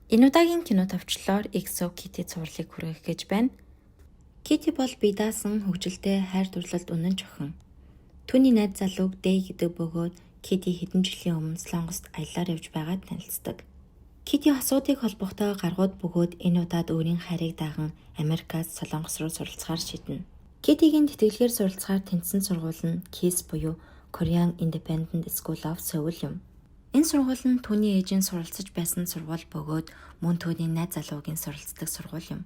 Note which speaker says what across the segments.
Speaker 1: Энэ удаагийн кино товчлолоор EXO Kitty цувралыг хүргэх гэж байна. Kitty бол бие даасан хөгжилтэй хайр дурлалд үнэн чохин. Түүний найз залууг Day гэдэг бөгөөд Kitty хэдэн жилийн өмнө Солонгост аяллаар явж байгаад танилцдаг. Kitty асуудыг холбохдоо гаргууд бөгөөд энэ удаад өөрийн хайрыг даган Америкаас Солонгос руу суралцахаар шийднэ. Kitty-гийн тэтгэлгээр суралцахаар тэнцсэн сургууль нь KISS буюу Korean Independent School of Seoul юм. Энэ сургууль нь түүний ээжийн суралцж байсан сургууль бөгөөд мөн түүний найз залуугийн суралцдаг сургууль юм.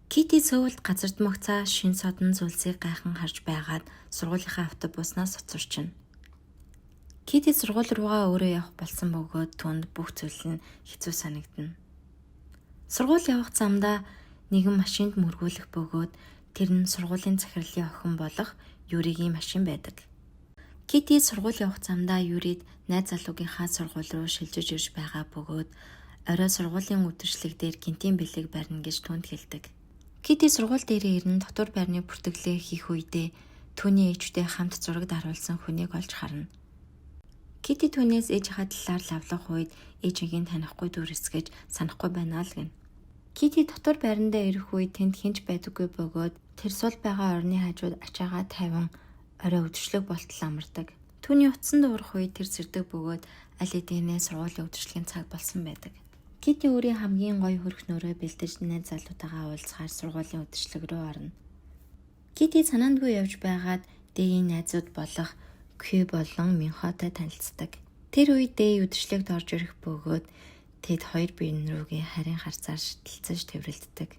Speaker 1: Kitty Seoul-д газарт мөгцөө шин содон зүйлсийг гайхан харж байгаад сургуулийнхаа автобуснаас уцурчна. Kitty сургууль руугаа өөрөө явах болсон бөгөөд түүнд бүх зүйл нь хэцүү санагдана. Сургууль явах замдаа нэгэн машинд мөргүүлэх бөгөөд тэр нь сургуулийн захирлын охин болох Юригийн машин байдаг. Kitty сургууль явах замдаа Юрид найз залуугийнхаа сургууль руу шилжиж ирж байгаа бөгөөд орой сургуулийн үдшилэг дээр гинтийн бэлэг барина гэж түүнд хэлдэг. Kitty сургууль дээрээ ирэн дотор байрны бүртгэлээ хийх үедээ түүний ээжтэй хамт зураг даруулсан хүнийг олж харна. Kitty түүнээс ээжийнхаа талаар лавлах үед ээжигийн танихгүй дүрсгэж санахгүй байна л гэнэ. Kitty дотор байрандаа ирэх үед тэнд хинч байдаггүй бөгөөд тэр сул байгаа орны хажууд ачаагаа тавин орой үдшилэг болтол амардаг. Түүний утсан дуурах үед тэр сэрдэг бөгөөд аль эдийнэ сургуулийн үдшилгийн цаг болсон байдаг. Kitty өөрийн хамгийн гоё хөрх нөрөө бэлдэж найз залуутайгаа уулзахаар сургуулийн үдшилэг рүү орно. Kitty санаандгүй явж байгаад Day-ийн найзууд болох Q болон Minhoтой танилцдаг. Тэр үед Day үдшилэгт орж ирэх бөгөөд тэд хоёр биеийн рүүгээ харин харцаар шидэлцэж тэврэлддэг.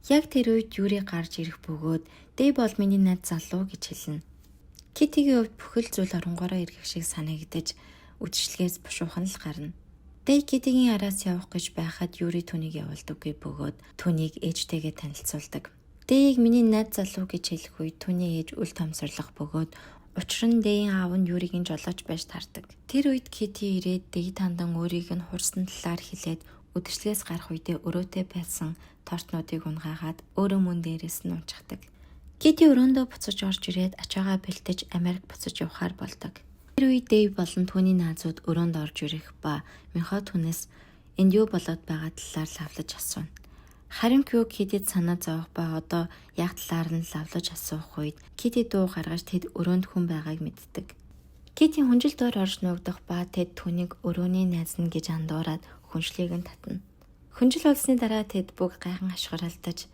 Speaker 1: Яг тэр үед Юри гарч ирэх бөгөөд Day бол миний найз залуу гэж хэлнэ. Kitty-гийн хувьд бүхэл зүйл оронгороо иргэх шиг санагдаж үдшилгээс бушуухан л гарна. Day Kitty-гийн араас явах гэж байхад Юри түүнийг явуулдаггүй бөгөөд түүнийг ээжтэйгээ танилцуулдаг. Day-ийг миний найз залуу гэж хэлэх үед түүний ээж үл томсорлох бөгөөд учир нь Day-ийн аав нь Юрийг жолооч байж таардаг. Тэр үед Kitty ирээд Day тандан өөрийг нь хурсан талаар хэлээд үдшилгээс гарах үедээ өрөөтэй байсан тортнуудыг унгаагаад өөрөө мөн дээрээс нь унчдаг. Kitty өрөөндөө буцаж орж ирээд ачаагаа бэлтэж Америк буцаж явахаар болдог. Тэр үед Day болон түүний наазууд өрөөнд орж ирэх ба Минхо түүнээс энд юу болоод байгаа талаар лавлаж асууна. Харин Q Kitty-д санаа зовох ба одоо яг талаар нь лавлаж асуух үед Kitty дуу гаргаж тэд өрөөнд хүн байгааг мэддэг. Kitty хүнжил доор орж нуугдах ба тэд түүнийг өрөөний найз нь гэж андуураад хүншлийг нь татна. Хүнжил болсны дараа тэд бүгд гайхан ашгаралдаж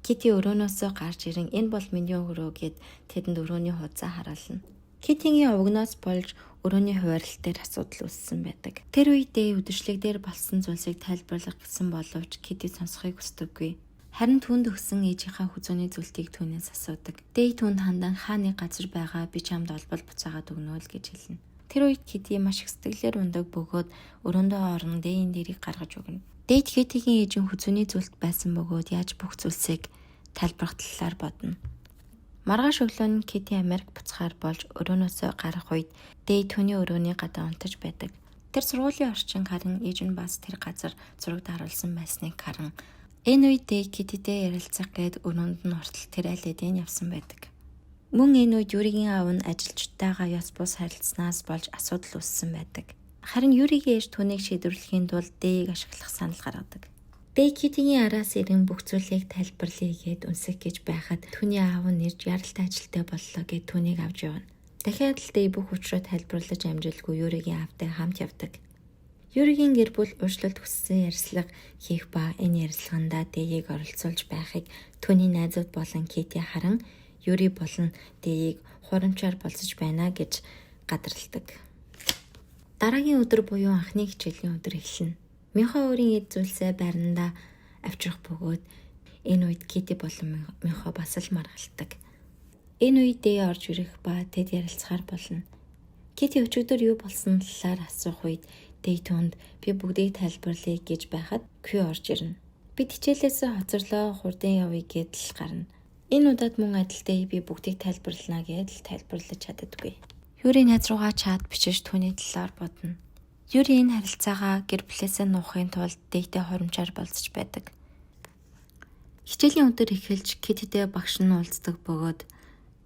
Speaker 1: Kitty өрөөнөөсөө гарч ирэн энэ бол миний өрөө гэд тэдэнд өрөөний хуудасаа харуулна. Kitty-гийн овогноос болж өрөөний хуваарлт дээр асуудал үүссэн байдаг. Тэр үедээ үдшилэг дээр болсон зүйлсийг тайлбарлах гэсэн боловч Kitty сонсохыг хүсдэггүй. Харин түүнд өгсөн ээжийнхаа хүзөөний зүйлтийг түүнээс асуудаг. Day түүнд хандан хааны газар байгаа би чамд олбол буцаагаад өгнө л гэж хэлнэ. Тэр үед Kitty маш их сэтгэлээр ундаг бөгөөд өрөөндөө орон Day-ийн дэрийг гаргаж өгнө. Day Kitty-гийн ээжийн хүзөөний зүйлт байсан бөгөөд яаж бүх зүйлсийг тайлбарх талаар бодно. Маргааш өглөө нь Kitty Америк буцахаар болж өрөөнөөсөө гарах үед Day түүний өрөөний гадаа унтаж байдаг. Тэр сургуулийн орчин харин ээж нь бас тэр газар зураг даруулсан байсныг харан энэ үед Day Kittyтэй ярилцах гээд өрөөнд нь ортол тэр аль эдийн явсан байдаг. Мөн энэ үед Юригийн аав нь ажилчдтайгаа ёс бус харилцснаас болж асуудал үүссэн байдаг. Харин Юригийн ээж түүнийг шийдвэрлэхийн тулд Day-ийг ашиглах санал гаргадаг. Day Kitty-гийн араас ирэн бүх зүйлийг тайлбарлая гэд үнсэх гэж байхад түүний аав нь нэрж яралтай ажилтай боллоо гэд түүнийг авч явна. Дахиад л Day бүх учроо тайлбарлаж амжилтгүй Юригийн аавтай хамт явдаг. Юригийн гэр бүл уучлалт хүссэн ярилцлага хийх ба энэ ярилцлагандаа Day-ийг оролцуулж байхыг түүний найзууд болон Kitty харан Юри болон Day-ийг хурамчаар болцож байна гэж гадарладаг. Дараагийн өдөр буюу анхны хичээлийн өдөр эхэлнэ. Минхо өөрийн эд зүйлсээ байрандаа авчрах бөгөөд энэ үед Kitty болон Минхо бас л маргалдаг. Энэ үед Day орж ирэх ба тэд ярилцахаар болно. Kitty өчигдөр юу болсон талаар асуух үед Day түүнд би бүгдийг тайлбарлая гэж байхад Q орж ирнэ. Бид хичээлээсээ хоцорлоо хурдан явъя гэдэл гарна. Энэ удаад мөн адилтай би бүгдийг тайлбарлана гэдэл тайлбарлаж чаддаггүй. Юри найз руугаа чат бичиж түүний талаар бодно. Юри энэ харилцаагаа гэр бүлээсээ нуухын тулд Day-тэй хоромчаар болцож байдаг. Хичээлийн өдөр эхэлж Kitty-тэй багш нь уулздаг бөгөөд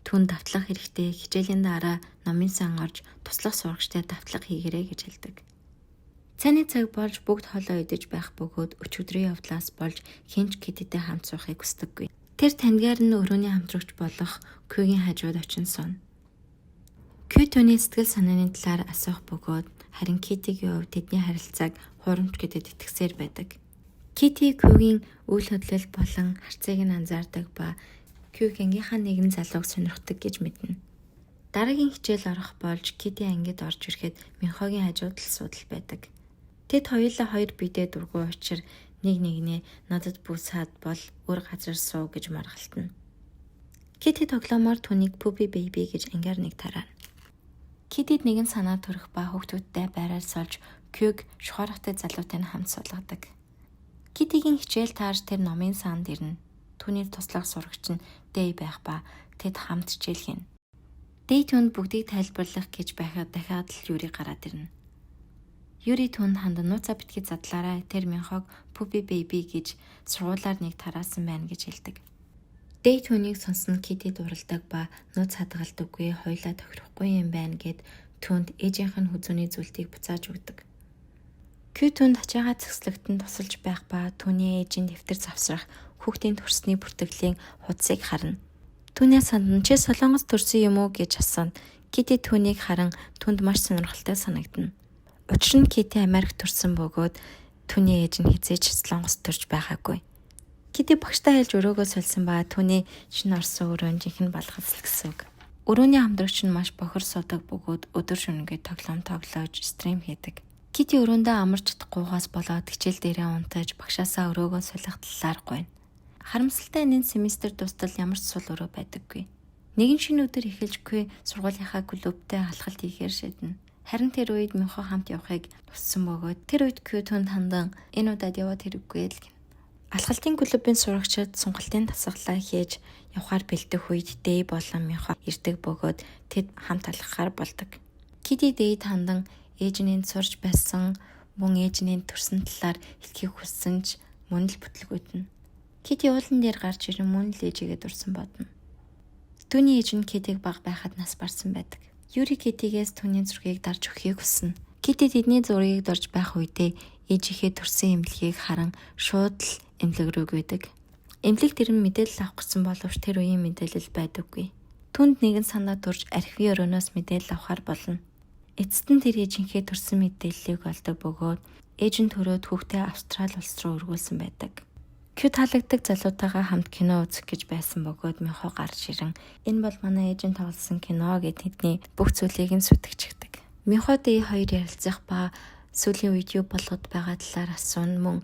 Speaker 1: түн давтлах хэрэгтэй хичээлийн дараа номын сан орж туслах сурагчтай давтлага хийгэрэй гэж хэлдэг. Цайны цаг болж бүгд хоолоо идэж байх бөгөөд өчигдрийн явдлаас болж хинч Кититэй хамт суухыг хүсдэггүй. Тэр таньгаар нь өрөөний хамтрагч болох Кюгийн хажууд очин сууна. Кю түүний сэтгэл санааны талаар асуух бөгөөд харин Китигийн хувьд тэдний харилцааг хуурамч гэдэгт итгэсээр байдаг. Кити Кюгийн үйл хөдлөл болон харцыг нь анзаардаг ба Кюг ангийнхаа нэгэн залууг сонирхдаг гэж мэднэ. Дараагийн хичээл орох болж Кити ангид орж ирэхэд Минхогийн хажууд л суудал байдаг. Тэд хоёулаа хоёр биедээ дургүй учир нэг нэгнээ надад бүсаад бол өөр газар суу гэж маргалтна. Кити тоглоомоор түүнийг Puppy Baby гэж ангиар нэг тараа. Китид нэгэн санаа төрөх ба хүүхдүүдтэй байраар сольж Кюг шухааргатай залуутай хамт суулгадаг. Китигийн хичээл таарж тэр номын санд ирнэ. Түүний туслах сурагч нь Дэй байх ба тэд хамт хичээл хийнэ. Дэй түүнд бүгдийг тайлбарлах гэж байхад дахиад л Юри гараад ирнэ. Юри түүнд хандан нууцаа битгий задлаарай, тэр Минхог Puppy Baby гэж сургуулаар нэг тараасан байна гэж хэлдэг. Дэй түүнийг сонсон Кити дуралдаг ба нууц хадгалдаггүй, хоёлаа тохирохгүй юм байна гэд түүнд ээжийнх нь хүзүүний зүйлтийг буцааж өгдөг. Кю түүнд хачаагаа цэцлэгтэн тусалж байх ба түүний ээжийн дэвтэр завсрах хүүхдийн төрсний бүртгэлийн хуудсыг харна. Түүний санд чи Солонгос төрсөн юм уу гэж асууна. Кити түүнийг харан түүнд маш сонирхолтой санагдана. Учир нь Кити Америк төрсэн бөгөөд түүний ээж нь хизээч Солонгос төрж байгаагүй. Кити багштай хэлж өрөөгөө сольсон ба түүний шинэ орсон өрөөнд жинхэнэ балгацл гэсэн үг. Өрөөний хамтрагч нь маш бохир суудаг бөгөөд өдөр шөнөгүй тоглоом тоглож стрим хийдэг. Кити өрөөндөө амарч чадахгүйгаас болоод хичээл дээрээ унтаж багшаасаа өрөөгөө солих талаар гуйна. Харамсалтай энэ семестр дуустал ямар ч сул өрөө байдаггүй. Нэгэн шинэ өдөр эхэлж Кю сургуулийнхаа клубтэй халахалт хийхээр шийднэ. Харин тэр үед Минхо хамт явахыг туссан бөгөөд тэр үед Кю түнд хандан энэ удаад яваад хэрэггүй л гэнэ. Алхалтын клубын сурагчид сунгалтын тасгалаа хийж явахаар бэлдэх үед Дэй болон Минхо ирдэг бөгөөд тэд хамт алхахаар болдог. Кити Дэйд хандан ээжнээ сурж байсан мөн ээжнээ төрсөн талаар хэлхийг хүссэн ч мөн л бүтлгүүтнэ. Кити уулан дээр гарч ирэн мөн л ээжигээ дурсан бодно. Түүний ээж нь Китиг бага байхад нас барсан байдаг. Юри Китигээс түүний зургийг дарж өгөхийг хүснэ. Кити тэдний зургийг дорж байх үедээ ээжийнхээ төрсэн эмнэлгийг харан шууд л эмнэлэг рүү гүйдэг. Эмнэлэг тэр нь мэдээлэл авах гэсэн боловч тэр үеийн мэдээлэл байдаггүй. Түүнд нэгэн санаа төрж архивын өрөөнөөс мэдээлэл авахар болно. Эцэст нь тэр ээжийнхээ төрсэн мэдээллийг олдог бөгөөд ээж нь төрөөд хүүхдээ Австрали улс руу өргүүлсэн байдаг. Кю таалагддаг залуутайгаа хамт кино үзэх гэж байсан бөгөөд Минхо гарч ирэн энэ бол манай ээжийн тоглосон кино гэд тэдний бүх зүйлийг нь сүтгэждэг. Минхо Дэй хоёр ярилцах ба сүүлийн видео болгоод байгаа талаар асууна мөн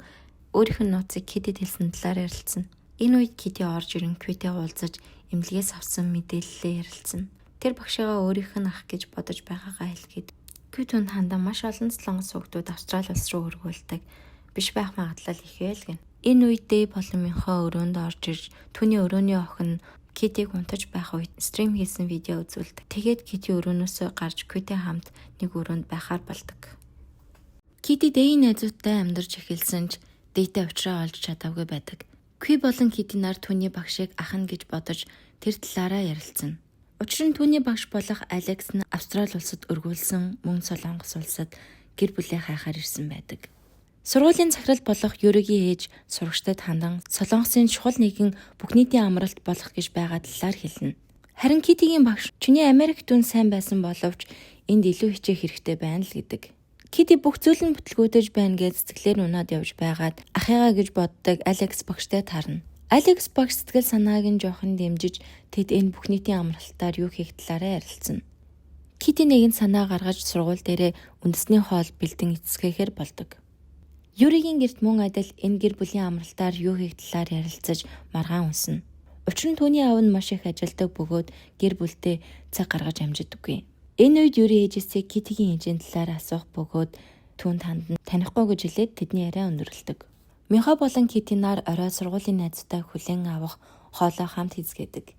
Speaker 1: өөрийнх нь нууцыг Китид хэлсэн талаар ярилцсан. Энэ үед Кити орж ирэн Кютэй уулзаж эмнэлгээс авсан мэдээллээ ярилцсан. Тэр багшаагаа өөрийнх нь ах гэж бодож байгаагаа хэлгээд Кю түнд хандан маш олон Солонгос хүүхдүүд Австрали улс руу өргүүлдэг биш байх магадлал ихээ л гэнэ. Энэ үед Дэй болон Минхо өрөөнд орж ирж түүний өрөөний охин Китиг унтаж байх үед стрим хийсэн видео үзүүлдэг. Тэгээд Кити өрөөнөөсөө гарч Кютэй хамт нэг өрөөнд байхаар болдог. Кити Дэйн найзуудтай амьдарч эхэлсэн ч Дэйтэй уулзраа олж чадаагүй байдаг. Кю болон Кити нар түүний багшийг ах нь гэж бодож тэр талаараа ярилцсан. Учир нь түүний багш болох Алекс нь Австрали улсад өргүүлсэн мөн Солонгос улсад гэр бүлээ хайхаар ирсэн байдаг. Сургуулийн захирал болох Юригийн ээж сурагчдад хандан Солонгосын чухал нэгэн бүх нийтийн амралт болох гэж байгаа талаар хэлнэ. Харин Китигийн багш чиний Америк дүн сайн байсан боловч энд илүү хичээх хэрэгтэй байна л гэдэг. Кити бүх зүйл нь бүтлгүүдэж байна гэж сэтгэлээр унаад явж байгаад ахыгаа гэж боддог Алекс багштай таарна. Алекс багш сэтгэл санааг нь жоохон дэмжиж тэд энэ бүх нийтийн амралтаар юу хийх талаараа ярилцсан. Кити нэгэн санаа гаргаж сургууль дээрээ үндэсний хоол бэлдэн эцгээхээр болдог. Юригийн гэрт мөн адил энэ гэр бүлийн амралтаар юу хийх талаар ярилцаж маргаан унсна. Учир нь түүний аав нь маш их ажилдаг бөгөөд гэр бүлдээ цаг гаргаж амжидаггүй. Энэ үед Юри ээжээсээ Китигийн ээжийн талаар асуух бөгөөд түүнд хандан танихгүй гэж хэлээд тэдний яриа өндөрлөдөг. Минхо болон Кити нар орой сургуулийн найзтай хүлээн авах хоолоо хамт хийцгээдэг.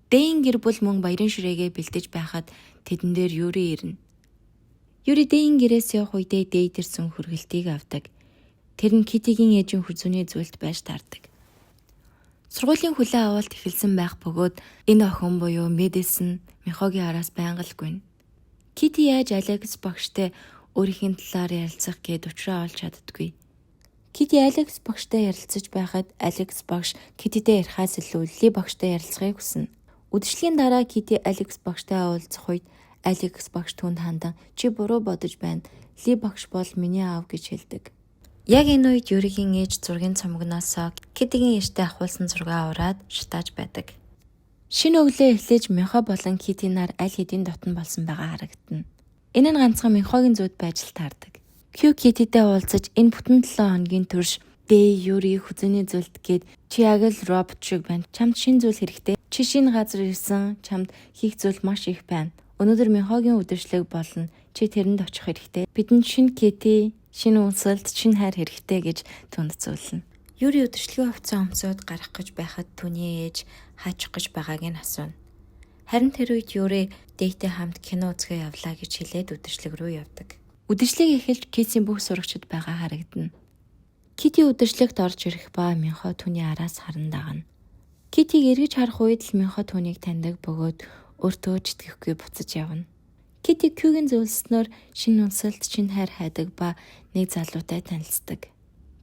Speaker 1: Дэйн гэр бүл мөн баярын ширээгээ бэлдэж байхад тэдэн дээр Юри ирнэ. Юри Дэйн гэрээс явах үедээ Дэй дэрсэн хүргэлтийг авдаг. Тэр нь Китигийн ээжийн хүзүүний зүйлд байж таардаг. Сургуулийн хүлээн авалт эхэлсэн байх бөгөөд энэ охин буюу Мэдисон Минхогийн араас байнга л гүйнэ. Кити яаж Алекс багштай өөрийнхөө талаар ярилцах гээд учраа олж чаддаггүй. Кити Алекс багштай ярилцаж байхад Алекс багш Кититэй ярихаас илүү Ли багштай ярилцахыг хүснэ. Үдшилгийн дараа Кити Алекс багштай уулзах үед Алекс багш түүнд хандан "Чи буруу бодож байна. Ли багш бол миний аав" гэж хэлдэг. Яг энэ үед Юригийн ээж зургийн цомгноос Китигийн ээжтэй ахуулсан зургаа ураад шатааж байдаг. Шинэ өглөө эхлэж Минхо болон Кити нар аль хэдийн дотн болсон байгаа харагдана. Энэ нь ганцхан Минхогийн зүйд байж таардаг. Кью Кититэй уулзаж энэ бүтэн 7 хоногийн турш Дэй, Юри хүзэний зүйлт гээд "Чи яг л робот шиг байна. Чамд шинэ зүйл хэрэгтэй. Чи шинэ газар ирсэн. Чамд хийх зүйл маш их байна. Өнөөдөр Минхогийн үдшилэг болно. Чи тэрэнд очих хэрэгтэй. Бидэнд шинэ Кити, шинэ үнсэлт, шинэ хайр хэрэгтэй" гэж түнд зөвлөнө. Юри үдшилгийн хувцас өмсөд гарах гэж байхад түүний ээж хаачих гэж байгааг нь асууна. Харин тэр үед Юри Дэйтэй хамт кино үзэхээ явлаа гэж хэлээд үдшилэг рүү явдаг. Үдшилийг эхэлж Китийн бүх сурагчид байгаа харагдана. Кити үдшилэгт орж ирэх ба Минхо түүний араас харан дагна. Китиг эргэж харах үед л Минхо түүнийг таньдаг бөгөөд өөртөө ч итгэхгүй буцаж явна. Кити Кюгийн зөвлөснөөр шинэ үнсэлт, шинэ хайр хайдаг ба нэг залуутай танилцдаг.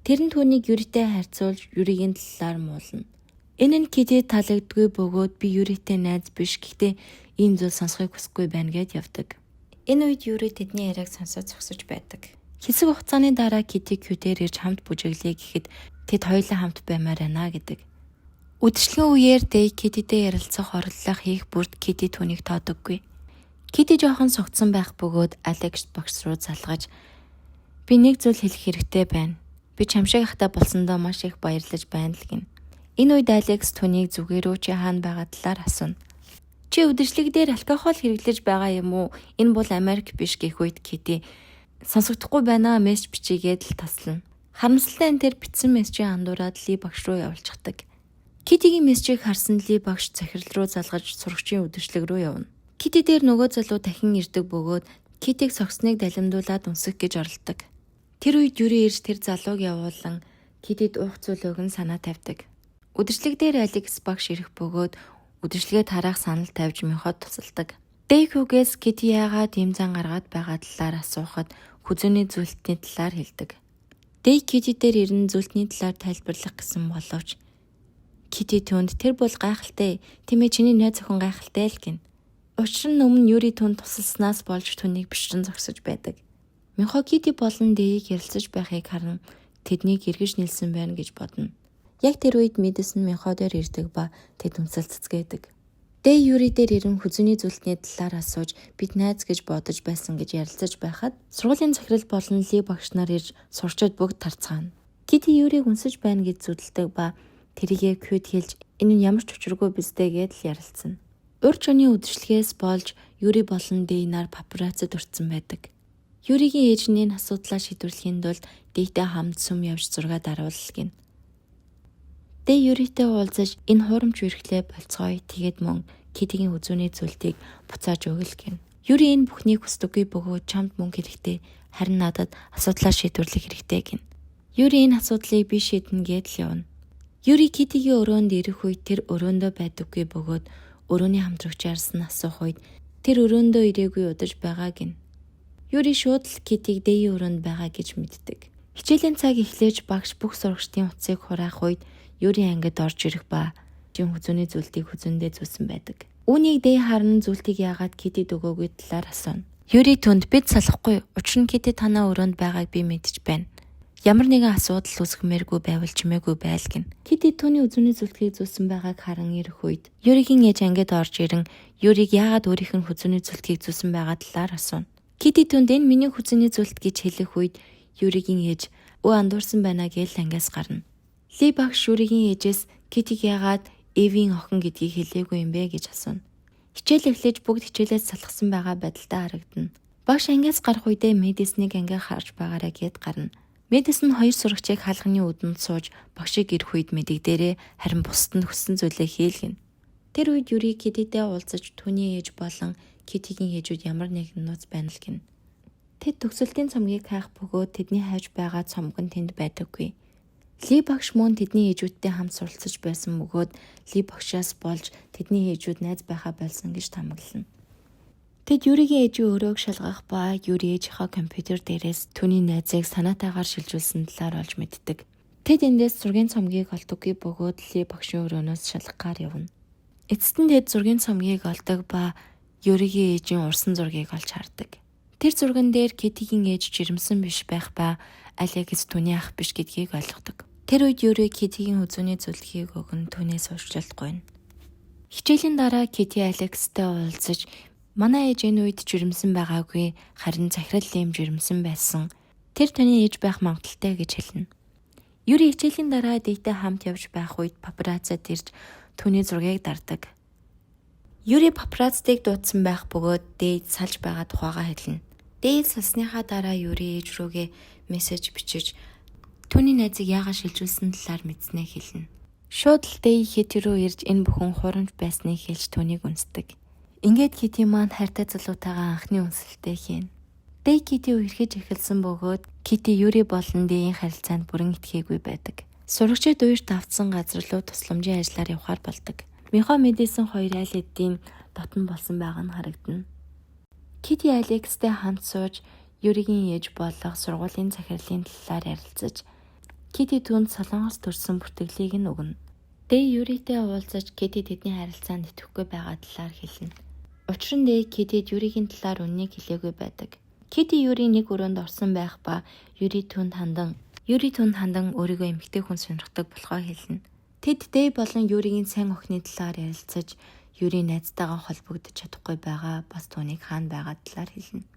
Speaker 1: Тэр нь түүнийг Юритэй харьцуулж Юригийн талаар муулна. Энэ нь Китид таалагддаггүй бөгөөд "Би Юритэй найз биш. Гэхдээ ийм зүйл сонсохыг хүсэхгүй байна" гэд явдаг. Энэ үед Юри тэдний яриаг сонсоод зогсож байдаг. Хэсэг хугацааны дараа Кити Кюдээр ирж хамт бүжиглэе гэхэд тэд хоёулаа хамт баймаар байна гэдэг. Үдшилгийн үеэр Дэй Кититэй ярилцах оролдлого хийх бүрд Кити түүнийг тоодоггүй. Кити жоохон сугдсан байх бөгөөд Алекс багш руу залгаж "Би нэг зүйл хэлэх хэрэгтэй байна. Би чамшиг ахтай болсондоо маш их баярлаж байна" л гэнэ. Энэ үед Алекс түүнийг "Зүгээрөө чи хаана байгаа талаар асууна. Чи үдшилэг дээр алкогол хэрэглэж байгаа юм уу? Энэ бол Америк биш" гэх үед Кити "Сонсогдохгүй байна, мессеж бичигээд л таслана." Харамсалтай нь тэр бичсэн мессежийг андуураад Ли багш руу явуулчихдаг. Китигийн мессежийг харсан Ли багш захирал руу залгаж сурагчийн үдшилэг рүү явна. Кити дээр нөгөө залуу дахин ирдэг бөгөөд Китиг согсныг далимдуулаад үнсэх гэж оролдог. Тэр үед Юри ирж тэр залууг явуулан Китид уух зүйл өгөн санаа тавьдаг. Үдшилэг дээр Алекс багш ирэх бөгөөд үдшилгээ тараах санал тавьж Минход тусалдаг. Дэйхүүгээс Кити яагаад ийм зан гаргаад байгаа талаар асуухад хүзүүний зүйлтний талаар хэлдэг. Дэй Кити дээр ирэн зүйлтний талаар тайлбарлах гэсэн боловч Кити түнд "Тэр бол гайхалтай. Тиймээ чиний найз охин гайхалтай л" гэнэ. Учир нь өмнө Юри түнд тусалснаас болж түүнийг бишрэн зогсож байдаг. Минхо Кити болон Дэйийг ярилцаж байхыг харан тэднийг эргэж нэлсэн байна гэж бодно. Яг тэр үед Мэдсэн Минхо дээр ирдэг ба тэд үнсэл цэцгээдэг. Дэй Юри дээр ирэн хүзүүний зүйлтний талаар асууж "Бид найз гэж бодож байсан" гэж ярилцаж байхад сургуулийн захирал болон Ли багш нар ирж сурчид бүгд тарцгаана. Кити Юрийг үнсэж байна гэж зүдэлдэг ба тэрийгэ Кюд хэлж "Энэ нь ямар ч учиргүй биздэ" гэд л ярилцсан. Урьд шөнийн үдшилгээс болж Юри болон Дэй нар папараццид уртсан байдаг. Юригийн ээж нь энэ асуудлаа шийдвэрлэхийн тулд Дэйтэй хамт сүм явж зураг даруулал гэнэ. Дэй Юритэй уулзаж "Энэ хуурамч үерхлээ болцгоё. Тэгээд мөн Китигийн хүзүүний зүйлтийг буцааж өгөл" гэнэ. Юри энэ бүхнийг хүсдэггүй бөгөөд "Чамд мөнгө хэрэгтэй. Харин надад асуудлаа шийдвэрлэх хэрэгтэй" гэнэ. Юри "Энэ асуудлыг би шийднэ" гэд л явна. Юри Китигийн өрөөнд ирэх үед тэр өрөөндөө байдаггүй бөгөөд өрөөний хамтрагчаас нь асуух үед тэр өрөөндөө ирээгүй удаж байгаа гэнэ. Юри шууд л Китиг Дэйийн өрөөнд байгаа гэж мэддэг. Хичээлийн цаг эхлэж багш бүх сурагчдын утсыг хураах үед Юри ангид орж ирэх ба хүзүүний зүйлтийг хүзүүндээ зүүсэн байдаг. Үүнийг Дэй харан зүйлтийг яагаад Китид өгөөгүй талаар асууна. Юри түнд "Бид салахгүй. Учир нь Кити танаа өрөөнд байгааг би мэдэж байна. Ямар нэгэн асуудал үүсгэмээргүй байвал чимээгүй байл" гэнэ. Кити түүний хүзүүний зүйлтгийг зүүсэн байгааг харан ирэх үед Юригийн ээж ангид орж ирэн Юриг яагаад өөрийнх нь хүзүүний зүйлтгийг зүүсэн байгаа талаар асууна. Кити түнд "Энэ миний хүзүүний зүйлт" гэж хэлэх үед Юригийн ээж "Өө андуурсан байна" гэж ангиас гарна. Ли багш Юригийн ээжээс Китиг яагаад Эвийн охин гэдгийг хэлээгүй юм бэ гэж асууна. Хичээл эхлэж бүгд хичээлээс салгасан байгаа байдалтай харагдана. Багш ангиас гарах үедээ Мэдсэнийг ангиа харж байгаарай гэд гарна. Мэдсэн нь хоёр сурагчийг хаалганы үдэнд сууж багшийг ирэх үед мэдэгдээрээ харин бусад нь хүссэн зүйлээ хийлгэнэ. Тэр үед Юри Кититэй уулзаж түүний ээж болон Китигийн ээжүүд ямар нэгэн нууц байна л гэнэ. Тэд төгсөлтийн цомгийг хайх бөгөөд тэдний хайж байгаа цомгон тэнд байдаггүй. Ли багш мөн тэдний ээжүүдтэй хамт суралцаж байсан бөгөөд Ли багшаас болж тэдний ээжүүд найз байхаа болсон гэж таамаглана. Тэд Юригийн ээжийн өрөөг шалгах ба Юри ээжийнхээ компьютер дээрээс түүний найзыг санаатаагаар шилжүүлсэн талаар олж мэддэг. Тэд эндээс зургийн цомгийг олдоггүй бөгөөд Ли багшийн өрөөнөөс шалгахаар явна. Эцэст нь тэд зургийн цомгийг олдог ба Юригийн ээжийн урсан зургийг олж хардаг. Тэр зурган дээр Китигийн ээж жирэмсэн биш байх ба Алекс түүний ах биш гэдгийг ойлгодог. Тэр үед Юри Китигийн үзүүний зөвлөхийг өгөн түүнээс уучлалтгүй. Хичээлийн дараа Кити Алекстэй уулзаж манай ээж энэ үед жирэмсэн байгаагүй, харин захирал Лим жирэмсэн байсан. Тэр таны ээж байх магадaltaй гэж хэлнэ. Юри хичээлийн дараа дэйтэй хамт явж байх үед папараццид ирж түүний зургийг дардаг. Юри папараццыг дуудсан байх бөгөөд дэйд салж байгаа тухайгаа хэлнэ. Дэйд салсныхаа дараа Юри ээж рүүгээ мессеж бичиж түүний найзыг яагаад шилжүүлсэн талаар мэдснээ хэлнэ. Шууд л Дэй Кити рүү ирж энэ бүхэн хурамч байсныг хэлж түүнийг үнсдэг. Ингээд Кити маань хайртай залуутайгаа анхны үнсэлтээ хийнэ. Дэй Кити үерхэж эхэлсэн бөгөөд Кити Юри болон Дэйийн харилцаанд бүрэн итгээгүй байдаг. Сурагчид уярт автсан газар руу тусламжийн ажлаар явхаар болдог. Михо мэдээсэн хоёр айл эдийн дотн болсон байгаа нь харагдана. Кити Алекстэй хамт сууж Юригийн ээж болох сургуулийн захирлын талаар ярилцаж Кити түүнд Солонгос төрсэн бүртгэлийг нь өгнө. Дэй Юритэй уулзаж Кити тэдний харилцаанд итгэхгүй байгаа талаар хэлнэ. Учир нь Дэй Китид Юригийн талаар үннийг хэлээгүй байдаг. Кити Юри нэг өрөөнд орсон байх ба Юри түүнд хандан өөрийгөө эмэгтэй хүн сонирхдаг болохоо хэлнэ. Тэд Дэй болон Юригийн сайн охины талаар ярилцаж Юри найзтайгаа холбогдож чадахгүй байгаа бас түүнийг хаана байгаа талаар хэлнэ.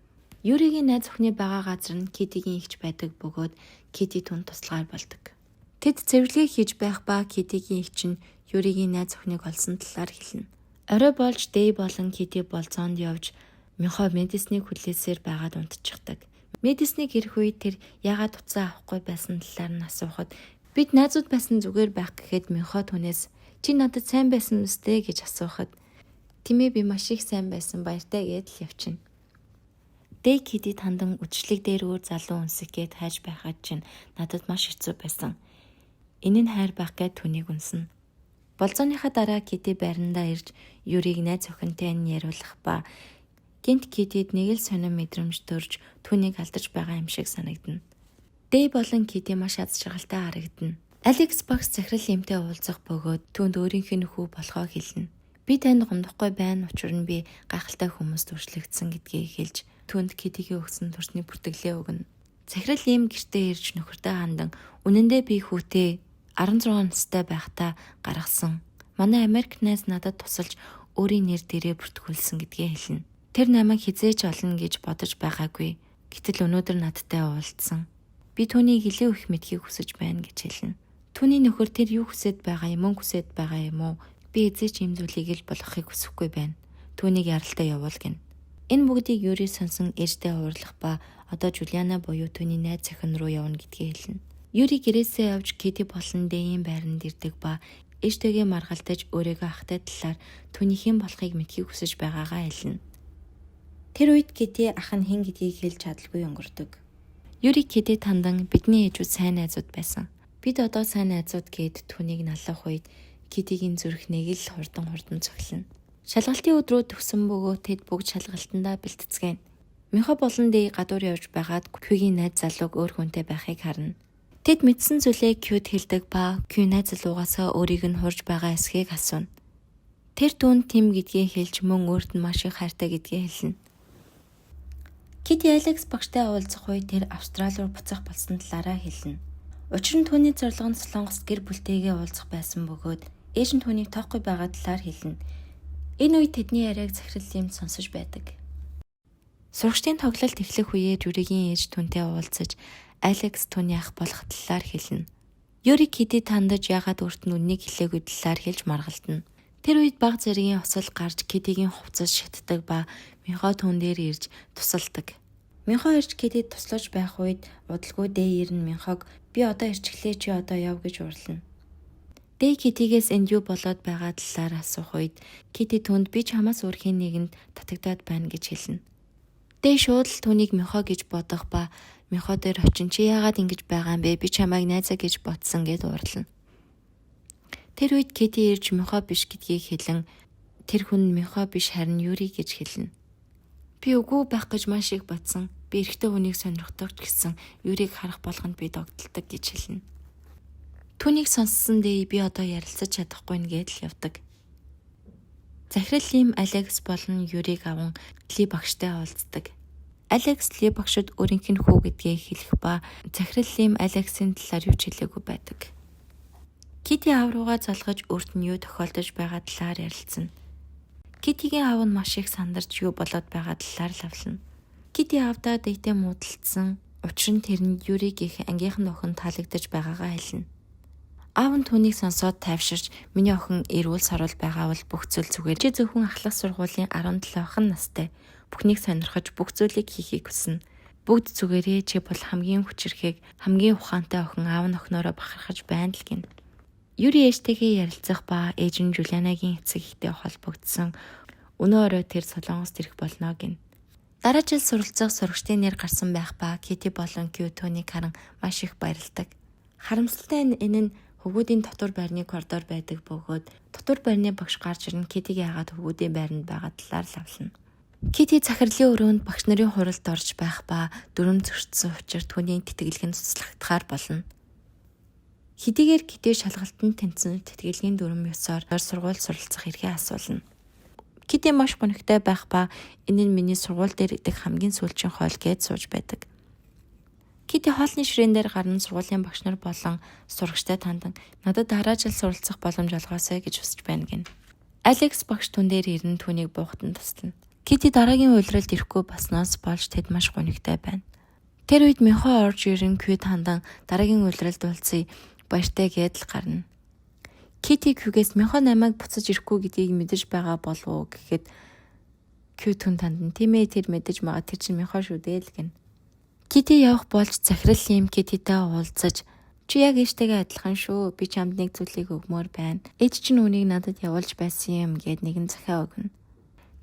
Speaker 1: Юригийн найз охины байгаа газар нь Китигийн эгч байдаг бөгөөд Кити түүнд тусалгаар болдог. Тэд цэвэрлэгийг хийж байх ба Китигийн эгч нь Юригийн найз охиныг олсон талаар хэлнэ. Орой болж Дэй болон Кити болцоонд явж Михо медиснийг хүлээсээр байгаад унтчихдаг. Медиснийг ирэх үед тэр яагаад утсаа авахгүй байсан талаар нь асуухад бид найзууд байсан зүгээр байх гэхэд Михо түүнээс чи надад сайн байсан үстэй гэж асуухад тиймээ би маш их сайн байсан баяртай гэдэл явчихна. Дэй Китид хандан үдшилэг дээр өөр залуу үнсэх гээд хайж байхад чинь надад маш хэцүү байсан. Энэ нь хайр байх гээд түүнийг үнснэ. Болзооныхаа дараа Кити байрандаа ирж Юрийг найз охинтой нь яриулах ба гэнт Китид нэг л сонирн мэдрэмж төрж түүнийг алдаж байгаа юм шиг санагдана. Дэй болон Кити маш аз жаргалтай харагдана. Алекс багш захирал Лимтэй уулзах бөгөөд түүнд өөрийнх нь хүү болохоо хэлнэ. Би танд гомдохгүй байна, учир нь би гайхалтай хүмүүст өршлөгдсөн гэдгийг хэлж түүнд Китигийн өгсөн төрсний бүртгэлээ өгнө. Захирал Лим гэртээ ирж нөхөртэй хандан үнэн дээр би хүүтэй 16 настай байхдаа гаргасан. Манай Америк найз надад тусалж өөрийн нэр дээрээ бүртгүүлсэн гэдгээ хэлнэ. Тэр намайг хизээч олно гэж бодож байгаагүй. Гэтэл өнөөдөр надтай уулзсан. Би түүнийг илээ их мэдхийг хүсэж байна гэж хэлнэ. Түүний нөхөр тэр юу хүсэж байгаа юм хүсэж байгаа юм уу? Би эзээч юм зүйлийг л болгохыг хүсэхгүй байна. Түүнийг яралтай явуул гэнэ. Энэ бүгдийг Юри сонсон ээжтэй уурлах ба одоо Жулиана буюу түүний найз захин руу явна гэдгээ хэлнэ. Юри гэрээсээ явж Кити болон Дэйийн байранд ирдэг ба ээжтэйгээ маргалдаж өөрийгөө ахтай талаар түүний хэн болохыг мэдхийг хүсэж байгаагаа хэлнэ. Тэр үед Кити ах нь хэн гэдгийг хэлж чадалгүй өнгөрдөг. Юри Китид хандан бидний ээжүүд сайн найзууд байсан. Бид одоо сайн найзууд гээд түүнийг наллах үед Китигийн зүрх нэг л хурдан цоглоно. Шалгалтын өдрөө төгсөн бөгөөд тэд бүгд шалгалтандаа бэлтцгээв. Михо болон Дэй гадуур явж байгаад Кюгийн найз залууг өөр хүнтэй байхыг харна. Тэд мэдсэн зүйлээ Кюд хэлдэг ба Кю найз залуугаасаа өөрийг нь хурж байгаа эсхийг асууна. Тэр түүнд Тим гэдгийг хэлж мөн өөрт нь маш их хайртай гэдгийг хэлнэ. Кити Алекс багштай уулзах үед тэр Австрали руу буцах болсон талаараа хэлнэ. Учир нь түүний зорилго нь Солонгост гэр бүлтэйгээ уулзах байсан бөгөөд ээж нь түүнийг тоохгүй байгаа талаар хэлнэ. Энэ үед тэдний яриаг захирал Лим сонсож байдаг. Сурагчдын тоглолт эхлэх үеэр Юригийн ээж түүнтэй уулзаж Алекс түүний ах болох талаар хэлнэ. Юри Китид хандаж яагаад өөрт нь үннийг хэлээгүй талаар хэлж маргалдана. Тэр үед баг зэргийн осол гарч Китигийн хувцас шатдаг ба Михо түүн дээр ирж тусалдаг. Михо ирж Китид туслаж байх үед удалгүй Дэй ирнэ Михог би одоо ирчихлээ чи одоо яв гэж уурлана. Дэй Китигээс энд юу болоод байгаа талаар асуух үед Кити түүнд би чамаас өөрхийн нэгэнд татагдаад байна гэж хэлнэ. Дэй шууд л түүнийг Михо гэж бодох ба Михо дээр очин чи яагаад ингэж байгаа юм бэ? Би чамайг найзаа гэж бодсон гэд уурлана. Тэр үед Кити ирж Михо биш гэдгийг хэлэн тэр хүн Михо биш харин Юри гэж хэлнэ. Би үгүй байх гэж маш их бодсон. Би эрэгтэй хүнийг сонирхдог ч гэсэн Юрийг харах болгонд би догдолдог гэж хэлнэ. Түүнийг сонссон Дэй би одоо ярилцаж чадахгүй нэгэд л явдаг. Захирал Лим Алекс болон Юрийг аван Ли багштай уулздаг. Алекс Ли багшд өөрийнх нь хүү гэдгийг хэлэх ба захирал Лим Алексийн талаар юу ч хэлээгүй байдаг. Кити аав руугаа залгаж өөрт нь юу тохиолдож байгаа талаар ярилцсан. Китигийн аав нь маш их сандарч юу болоод байгаа талаар лавлана. Кити аавдаа Дэйтэй муудалцсан. Учир нь тэр нь Юриг их ангийнхан охин таалагдж байгаагаа хэлнэ. Аав нь түүнийг сонсоод тайвширч миний охин эрүүл сарвал байгаа бол бүх зүйл зүгээр. Чи зөвхөн ахлах сургуулийн 17 охин настай. Бүхнийг сонирхож бүх зүйлийг хийхийг хүснэ. Бүгд зүгээрээ чи бол хамгийн хүчрэхийг хамгийн ухаантай охин аав нь охиноороо бахархаж байна л гин. Юри ээжтэйгээ ярилцах ба ээж нь Жулианагийн эцэг ихтэй холбогдсон. Өнөө орой тэр Солонгост ирэх болно гин. Дараа жил суралцах сурагчдын нэр гарсан байх ба Кити болон Кью түүнийг харан маш их баярлдаг. Харамсалтай нь энэ нь хөвгүүдийн дотор байрны коридор байдаг бөгөөд дотор байрны багш гарч ирэн Китиг яагаад хөвгүүдийн байранд байгаа талаар лавлана. Кити захирлын өрөөнд багш нарын хуралд орж байх ба дүрм зөрчсөн учир түүний тэтгэлэг нь цуцлагдахаар болно. Хэдийгээр Кити шалгалтанд тэнцсэн тэтгэлгийн дүрм ёсоор сургууль суралцах эрхээ асуулна. Кити маш гонигтай байх ба энэ нь миний сургууль дээр идэх хамгийн сүүлчийн хоол гэж сууж байдаг. Кити хоолны ширээн дээр гарна сургуулийн багш нар болон сурагчтай тандан надад дараа жил суралцах боломж олгоосэй гэж хүсэж байна гин. Алекс багш түн дээр ирэн түүнийг буухтан туслана. Кити дараагийн уйлралд ирэхгүй баснаас болж тэд маш гонигтай байна. Тэр үед Михо орж ирэн Кьюд хандан дараагийн уйлралд уулзъя баяртай гэдэл гарна. Кити Кьюгээс Михо намайг буцаж ирэхгүй гэдгийг мэдэж байгаа болов уу гэхэд Кью түн тандан тийм ээ тэр мэдэж байгаа тэр чинь Михо шүү дээ л гин. Кити явах болж захирал Лим Кититэй уулзаж чи яг ээжтэйгээ адилхан шүү. Би чамд нэг зүйлийг өгмөр байна. Ээж чинь үнийг надад явуулж байсан юм гэд нэгэн захиа өгнө.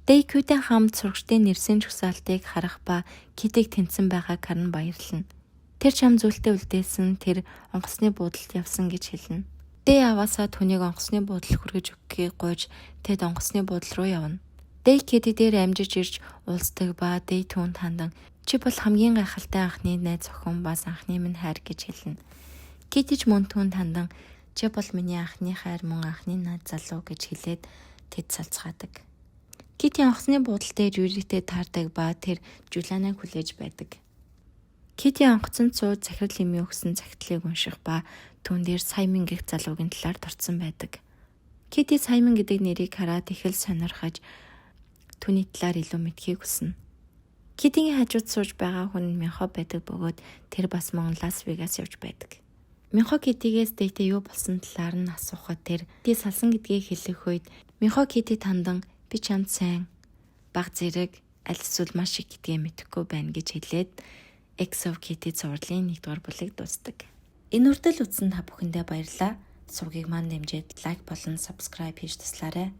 Speaker 1: Дэй Кьютэй хамт сурагчдын нэрсийн жагсаалтыг харах ба Китиг тэнцэн байгааг харан баярлана. Тэр чам зүйлтэй үлдээсэн тэр онгоцны буудалд явсан гэж хэлнэ. Дэй аваасаа түүнийг онгоцны буудал хүргэж өгөхийг гуйж тэд онгоцны буудал руу явна. Дэй Кити дээр амжиж ирж уулздаг ба Дэй түүнд хандан чи бол хамгийн гайхалтай анхны найз охин бас анхны минь хайр гэж хэлнэ. Кити ч мөн түүнд хандан чи бол миний анхны хайр мөн анхны найз залуу гэж хэлээд тэд салцгаадаг. Кити онгоцны буудал дээр Юритэй таардаг ба тэр Жулианаг хүлээж байдаг. Кити онгоцонд сууж захирал Лимийн өгсөн загтлыг унших ба түүн дээр Саймон гэх залуугийн талаар дурдсан байдаг. Кити Саймон гэдэг нэрийг хараад их л сонирхож түүний талаар илүү мэдхийг хүснэ. Китигийн хажууд сууж байгаа хүн Михо байдаг бөгөөд тэр бас мөн Лас Вегас явж байдаг. Михо Китигээс Дэйтэй юу болсон талаар нь асуухад тэр "Ти салсан" гэдгийг хэлэх үед Михо Кити тандан "Би чамд сайн, баг зэрэг, аль эсвэл маш их гэдгээ мэдэхгүй байна" гэж хэлээд X of Kitty зурлын 1-р бүлэг дуусдаг. Энэ үрдэл үзсэн та бүхэндээ баярлалаа. Сувгийг маань дэмжиж лайк болон subscribe хийж туслаарай.